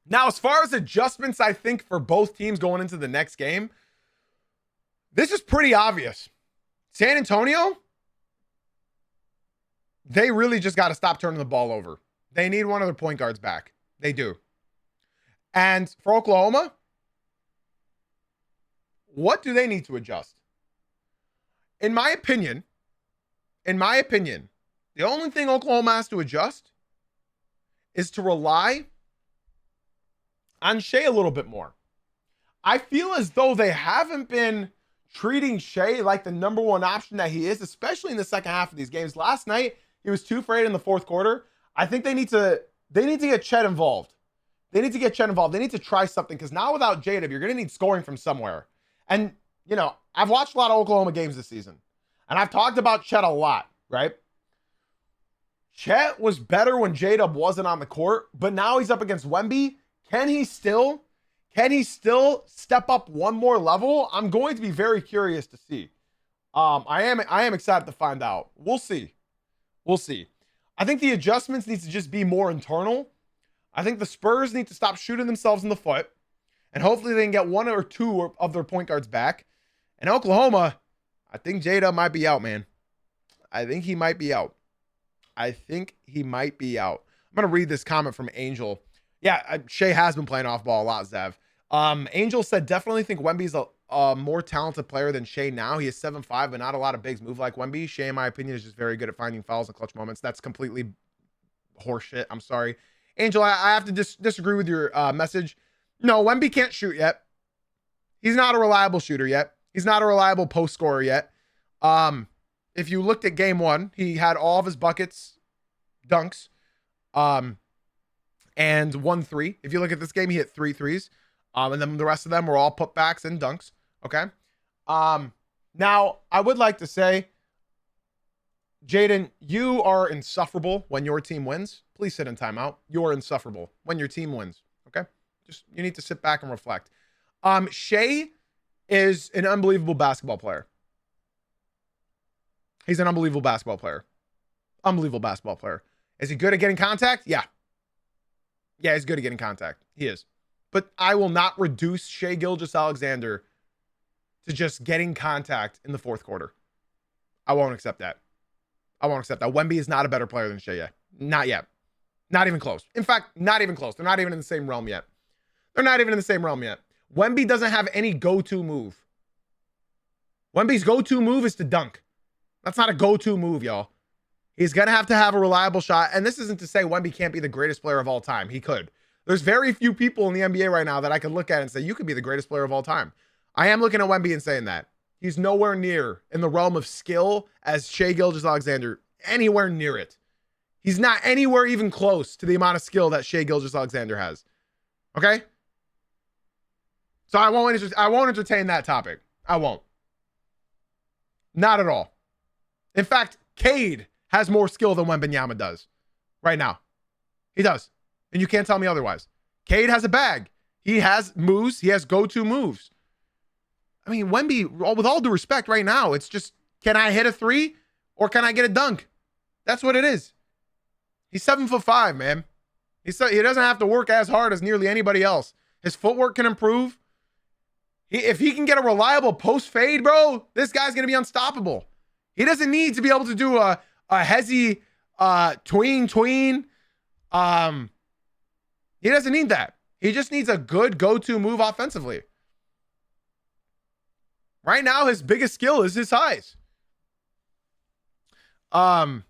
Now, as far as adjustments, I think, for both teams going into the next game, this is pretty obvious. San Antonio, they really just got to stop turning the ball over. They need one of their point guards back. They do. And for Oklahoma, what do they need to adjust? In my opinion, the only thing Oklahoma has to adjust is to rely on Shea a little bit more. I feel as though they haven't been treating Shea like the number one option that he is, especially in the second half of these games. Last night, he was 2 for 8 in the fourth quarter. I think they need to get Chet involved. They need to try something, because now without J-Dub, you're going to need scoring from somewhere. And, you know, I've watched a lot of Oklahoma games this season, and I've talked about Chet a lot, right? Chet was better when J-Dub wasn't on the court, but now he's up against Wemby. Can he still step up one more level? I'm going to be very curious to see. I am excited to find out. We'll see. I think the adjustments need to just be more internal. I think the Spurs need to stop shooting themselves in the foot, and hopefully they can get 1 or 2 of their point guards back. And Oklahoma, I think J-Dub might be out, man. I think he might be out. I'm going to read this comment from Angel. Yeah, Shea has been playing off ball a lot, Zev. Angel said, definitely think Wemby's a more talented player than Shea now. He is 7'5", but not a lot of bigs move like Wemby. Shea, in my opinion, is just very good at finding fouls and clutch moments. That's completely horseshit. I'm sorry. Angel, I have to disagree with your message. No, Wemby can't shoot yet. He's not a reliable shooter yet. He's not a reliable post scorer yet. If you looked at game one, he had all of his buckets, dunks, and 1 3. If you look at this game, he hit 3 threes. And then the rest of them were all putbacks and dunks. Okay. Now I would like to say, Jaden, you are insufferable when your team wins. Please sit in timeout. You're insufferable when your team wins. Okay. Just, you need to sit back and reflect. Shea is an unbelievable basketball player. He's an unbelievable basketball player. Unbelievable basketball player. Is he good at getting contact? Yeah. Yeah, he's good at getting contact. He is. But I will not reduce Shea Gilgeous-Alexander to just getting contact in the fourth quarter. I won't accept that. I won't accept that. Wemby is not a better player than Shea yet. Not yet. Not even close. In fact, not even close. They're not even in the same realm yet. They're not even in the same realm yet. Wemby doesn't have any go-to move. Wemby's go-to move is to dunk. That's not a go-to move, y'all. He's going to have a reliable shot. And this isn't to say Wemby can't be the greatest player of all time. He could. There's very few people in the NBA right now that I could look at and say, you could be the greatest player of all time. I am looking at Wemby and saying that. He's nowhere near in the realm of skill as Shea Gilgeous-Alexander. Anywhere near it. He's not anywhere even close to the amount of skill that Shea Gilgeous-Alexander has. Okay? So I won't entertain that topic. I won't. Not at all. In fact, Cade has more skill than Wembanyama does right now. He does. And you can't tell me otherwise. Cade has a bag. He has moves. He has go-to moves. I mean, Wemby, with all due respect right now, it's just, can I hit a three or can I get a dunk? That's what it is. He's 7'5", man. He doesn't have to work as hard as nearly anybody else. His footwork can improve. If he can get a reliable post fade, bro, this guy's going to be unstoppable. He doesn't need to be able to do a hezzy tween. He doesn't need that. He just needs a good go-to move offensively. Right now, his biggest skill is his size. Yeah.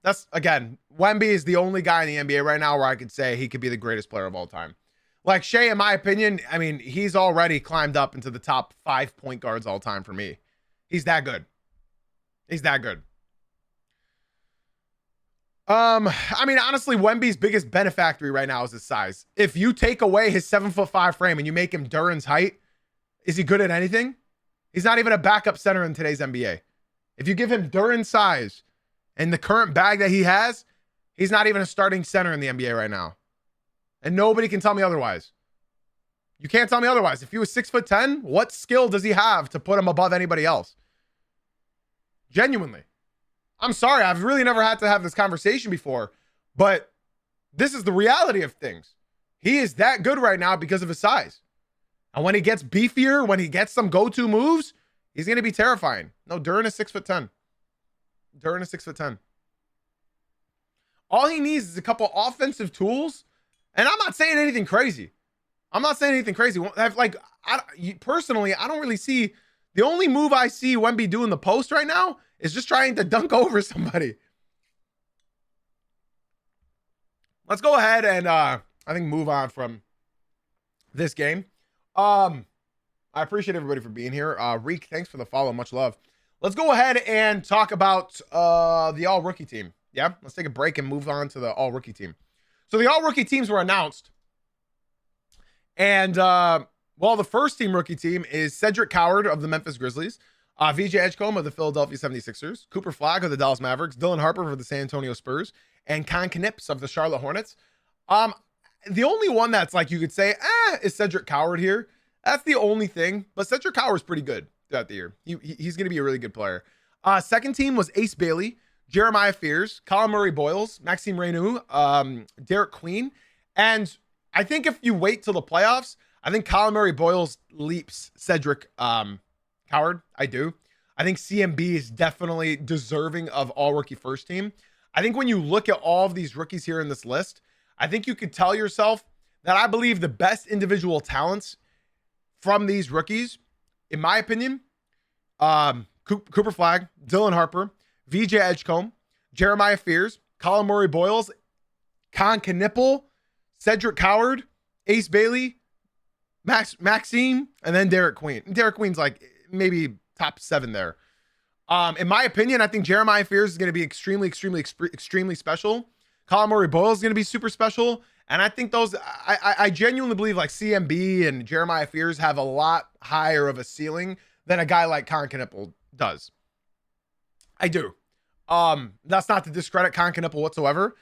That's, again, Wemby is the only guy in the NBA right now where I could say he could be the greatest player of all time. Like Shea, in my opinion, I mean, he's already climbed up into the top 5 point guards all time for me. He's that good. He's that good. I mean, honestly, Wemby's biggest benefactory right now is his size. If you take away his 7'5" frame and you make him Duran's height, is he good at anything? He's not even a backup center in today's NBA. If you give him Duran's size and the current bag that he has, he's not even a starting center in the NBA right now. And nobody can tell me otherwise. You can't tell me otherwise. If he was 6'10", what skill does he have to put him above anybody else? Genuinely. I'm sorry, I've really never had to have this conversation before, but this is the reality of things. He is that good right now because of his size. And when he gets beefier, when he gets some go-to moves, he's going to be terrifying. No, Duran is 6'10". Duran is 6'10". All he needs is a couple offensive tools. And I'm not saying anything crazy. Personally, I don't really see. The only move I see Wemby do in the post right now is just trying to dunk over somebody. Let's go ahead and I think move on from this game. I appreciate everybody for being here. Reek, thanks for the follow. Much love. Let's go ahead and talk about the all-rookie team. Yeah, let's take a break and move on to the all-rookie team. So the all-rookie teams were announced. And, the first team rookie team is Cedric Coward of the Memphis Grizzlies, VJ Edgecombe of the Philadelphia 76ers, Cooper Flagg of the Dallas Mavericks, Dylan Harper for the San Antonio Spurs, and Con Knips of the Charlotte Hornets. The only one that's like you could say, is Cedric Coward here. That's the only thing. But Cedric Coward's pretty good throughout the year. He's going to be a really good player. Second team was Ace Bailey, Jeremiah Fears, Colin Murray Boyles, Maxime Reynaud, Derek Queen. And I think if you wait till the playoffs, I think Colin Murray Boyles leaps Cedric Coward. I do. I think CMB is definitely deserving of all rookie first team. I think when you look at all of these rookies here in this list, I think you could tell yourself that I believe the best individual talents from these rookies, in my opinion, Cooper Flagg, Dylan Harper, VJ Edgecombe, Jeremiah Fears, Colin Murray-Boyles, Con Knipple, Cedric Coward, Ace Bailey, Maxime, and then Derek Queen. Derek Queen's like maybe top 7 there. In my opinion, I think Jeremiah Fears is going to be extremely special. Colin Murray-Boyles is going to be super special. And I think those, I genuinely believe like CMB and Jeremiah Fears have a lot higher of a ceiling than a guy like Con Knipple does. I do. That's not to discredit Con Knipple whatsoever.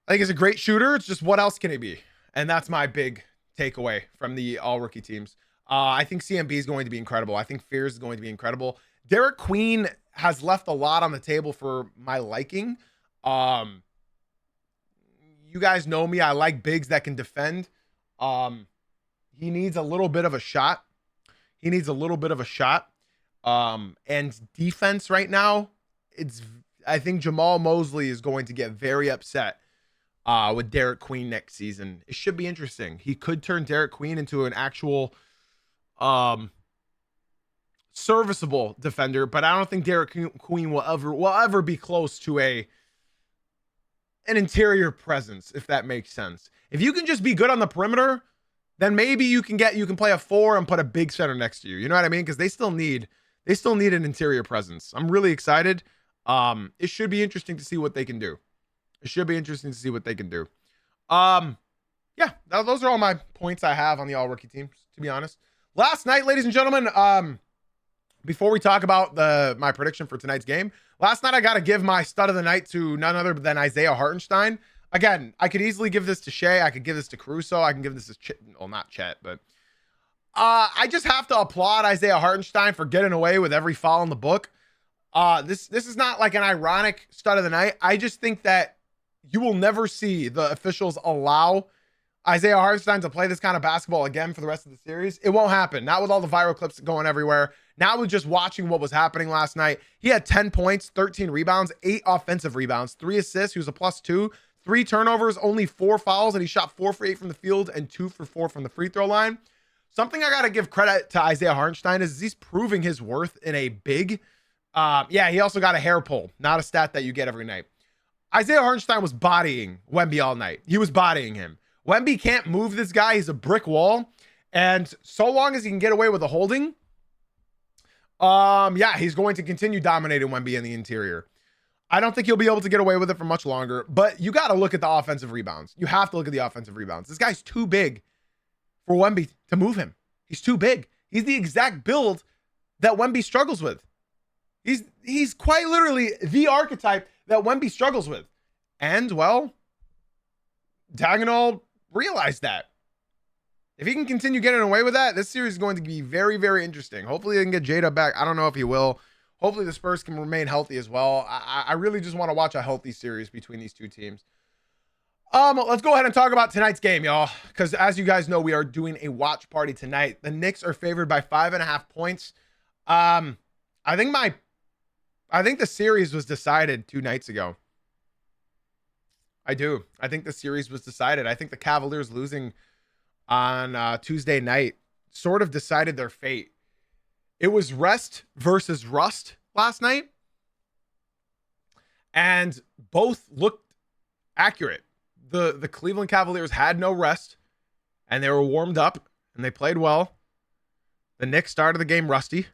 I think he's a great shooter. It's just what else can he be? And that's my big takeaway from the all rookie teams. I think CMB is going to be incredible. I think Fears is going to be incredible. Derek Queen has left a lot on the table for my liking. You guys know me. I like bigs that can defend. He needs a little bit of a shot. And defense right now, I think Jamal Mosley is going to get very upset with Derek Queen next season. It should be interesting. He could turn Derek Queen into an actual serviceable defender, but I don't think Derek Queen will ever be close to an interior presence, if that makes sense. If you can just be good on the perimeter, then maybe you can play a 4 and put a big center next to you. You know what I mean? Because they still need an interior presence. I'm really excited. It should be interesting to see what they can do. Yeah, those are all my points I have on the all rookie teams, to be honest. Last night, ladies and gentlemen, before we talk about my prediction for tonight's game, last night I got to give my stud of the night to none other than Isaiah Hartenstein. Again, I could easily give this to Shea. I could give this to Caruso. I can give this to not Chet, but I just have to applaud Isaiah Hartenstein for getting away with every foul in the book. This is not like an ironic stud of the night. I just think that you will never see the officials allow Isaiah Hartenstein to play this kind of basketball again for the rest of the series. It won't happen. Not with all the viral clips going everywhere. Not with just watching what was happening last night. He had 10 points, 13 rebounds, 8 offensive rebounds, 3 assists. He was a +2, 3 turnovers, only 4 fouls, and he shot 4 for 8 from the field and 2 for 4 from the free throw line. Something I got to give credit to Isaiah Hartenstein is he's proving his worth in a big. Yeah, he also got a hair pull. Not a stat that you get every night. Isaiah Hartenstein was bodying Wemby all night. He was bodying him. Wemby can't move this guy. He's a brick wall. And so long as he can get away with the holding, yeah, he's going to continue dominating Wemby in the interior. I don't think he'll be able to get away with it for much longer, but you got to look at the offensive rebounds. You have to look at the offensive rebounds. This guy's too big for Wemby to move him. He's too big. He's the exact build that Wemby struggles with. He's quite literally the archetype that Wemby struggles with. And, well, Dagnall realized that. If he can continue getting away with that, this series is going to be very, very interesting. Hopefully they can get Jada back. I don't know if he will. Hopefully the Spurs can remain healthy as well. I really just want to watch a healthy series between these two teams. Let's go ahead and talk about tonight's game, y'all. Because as you guys know, we are doing a watch party tonight. The Knicks are favored by 5.5 points. I think the series was decided 2 nights ago. I do. I think the series was decided. I think the Cavaliers losing on Tuesday night sort of decided their fate. It was rest versus rust last night. And both looked accurate. The Cleveland Cavaliers had no rest. And they were warmed up. And they played well. The Knicks started the game rusty.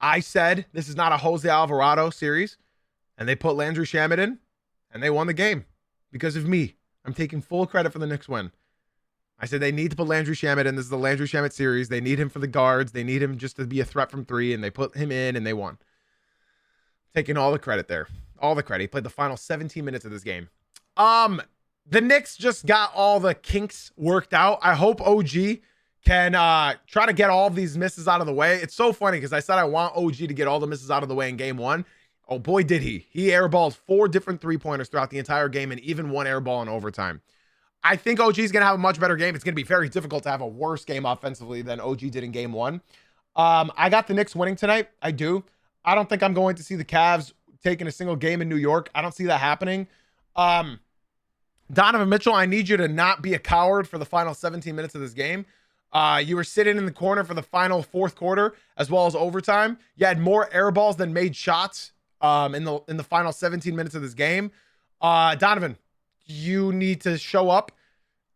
I said this is not a Jose Alvarado series. And they put Landry Shamet in. And they won the game. Because of me. I'm taking full credit for the Knicks win. I said they need to put Landry Shamet in. This is the Landry Shamet series. They need him for the guards. They need him just to be a threat from 3. And they put him in and they won. Taking all the credit there. All the credit. He played the final 17 minutes of this game. The Knicks just got all the kinks worked out. I hope OG can try to get all of these misses out of the way. It's so funny because I said I want OG to get all the misses out of the way in game 1. Oh boy, did he. He airballed 4 different 3-pointers throughout the entire game and even 1 airball in overtime. I think OG is going to have a much better game. It's going to be very difficult to have a worse game offensively than OG did in game 1. I got the Knicks winning tonight. I do. I don't think I'm going to see the Cavs taking a single game in New York. I don't see that happening. Donovan Mitchell, I need you to not be a coward for the final 17 minutes of this game. You were sitting in the corner for the final 4th quarter as well as overtime. You had more air balls than made shots in the final 17 minutes of this game. Donovan, you need to show up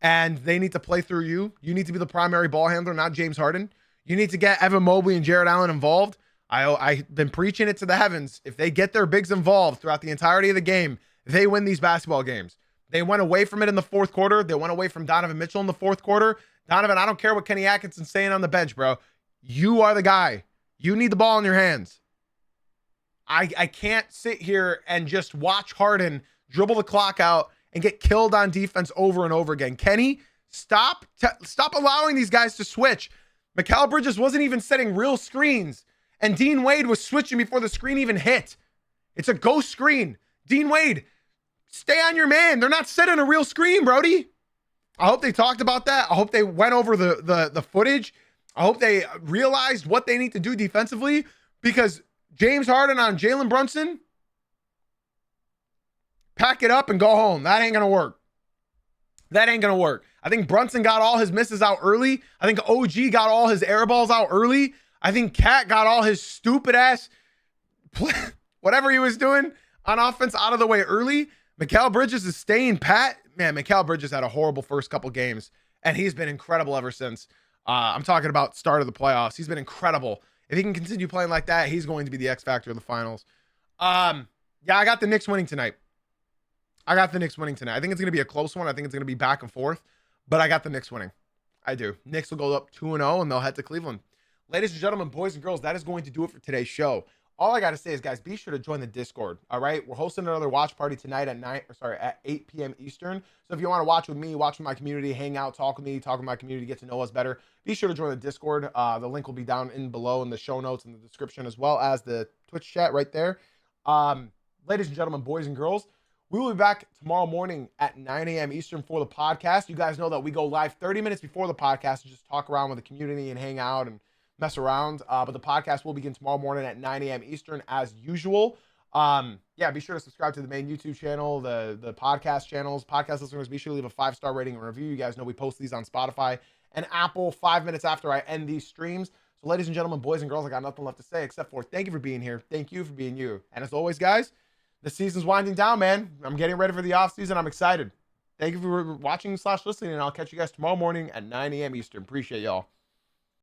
and they need to play through you. You need to be the primary ball handler, not James Harden. You need to get Evan Mobley and Jared Allen involved. I've been preaching it to the heavens. If they get their bigs involved throughout the entirety of the game, they win these basketball games. They went away from it in the fourth quarter. They went away from Donovan Mitchell in the fourth quarter. Donovan, I don't care what Kenny Atkinson's saying on the bench, bro. You are the guy. You need the ball in your hands. I can't sit here and just watch Harden dribble the clock out and get killed on defense over and over again. Kenny, stop allowing these guys to switch. Mikal Bridges wasn't even setting real screens, and Dean Wade was switching before the screen even hit. It's a ghost screen. Dean Wade, stay on your man. They're not setting a real screen, Brody. I hope they talked about that. I hope they went over the footage. I hope they realized what they need to do defensively, because James Harden on Jalen Brunson, pack it up and go home. That ain't going to work. That ain't going to work. I think Brunson got all his misses out early. I think OG got all his air balls out early. I think Cat got all his stupid ass, whatever he was doing on offense, out of the way early. Mikal Bridges is staying pat. Man, Mikal Bridges had a horrible first couple games, and he's been incredible ever since. I'm talking about start of the playoffs. He's been incredible. If he can continue playing like that, he's going to be the X factor of the finals. Yeah, I got the Knicks winning tonight. I think it's going to be a close one. I think it's going to be back and forth, but I got the Knicks winning. I do. Knicks will go up 2-0, and they'll head to Cleveland. Ladies and gentlemen, boys and girls, that is going to do it for today's show. All I got to say is, guys, be sure to join the Discord. All right, we're hosting another watch party tonight at 8 p.m. Eastern. So if you want to watch with me, watch with my community, hang out, talk with me, talk with my community, get to know us better, be sure to join the Discord. The link will be down below in the show notes and the description, as well as the Twitch chat right there. Ladies and gentlemen, boys and girls, we will be back tomorrow morning at 9 a.m. Eastern for the podcast. You guys know that we go live 30 minutes before the podcast to just talk around with the community and hang out and mess around. But the podcast will begin tomorrow morning at 9 a.m. Eastern as usual. Yeah, be sure to subscribe to the main YouTube channel, the podcast channels. Podcast listeners, be sure to leave a 5-star rating and review. You guys know we post these on Spotify and Apple 5 minutes after I end these streams. So ladies and gentlemen, boys and girls, I got nothing left to say except for thank you for being here. Thank you for being you. And as always, guys, the season's winding down, man. I'm getting ready for the off season. I'm excited. Thank you for watching / listening, and I'll catch you guys tomorrow morning at 9 a.m. Eastern. Appreciate y'all.